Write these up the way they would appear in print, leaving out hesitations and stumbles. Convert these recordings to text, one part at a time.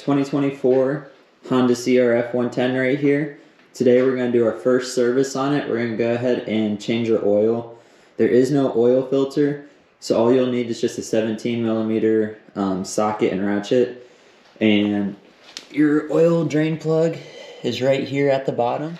2024 Honda CRF110 right here. Today we're going to do our first service on it. We're going to go ahead and change our oil. There is no oil filter, so all you'll need is just a 17 millimeter socket and ratchet. And your oil drain plug is right here at the bottom.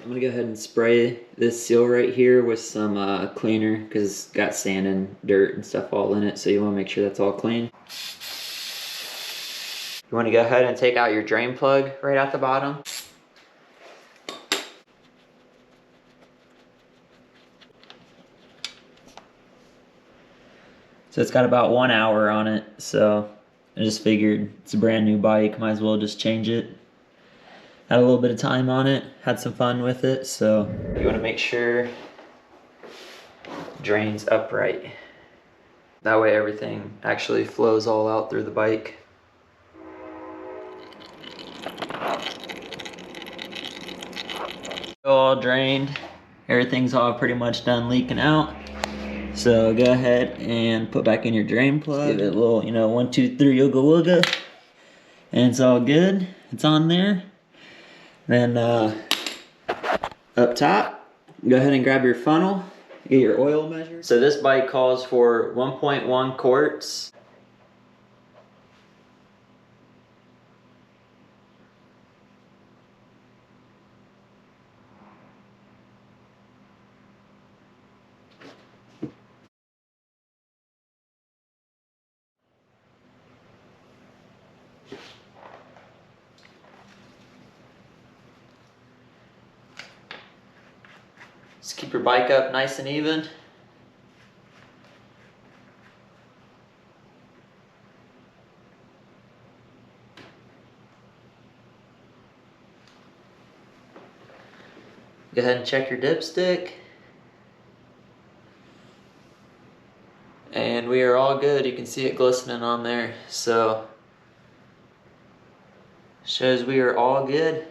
I'm going to go ahead and spray this seal right here with some cleaner because it's got sand and dirt and stuff all in it, so you want to make sure that's all clean. You want to go ahead and take out your drain plug right at the bottom. So it's got about 1 hour on it, so I just figured it's a brand new bike, might as well just change it. Had a little bit of time on it, had some fun with it, so you want to make sure drain's upright. That way everything actually flows all out through the bike. All drained, everything's all pretty much done leaking out. So go ahead and put back in your drain plug. Give it a little, 1, 2, 3, ooga wooga. And it's all good, it's on there. Then up top, go ahead and grab your funnel, get your oil measure. So this bike calls for 1.1 quarts. Just keep your bike up nice and even. Go ahead and check your dipstick. And we are all good. You can see it glistening on there. So, shows we are all good.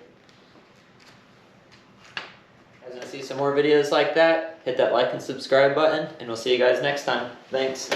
Want to see some more videos like that, hit that like and subscribe button, and we'll see you guys next time. Thanks.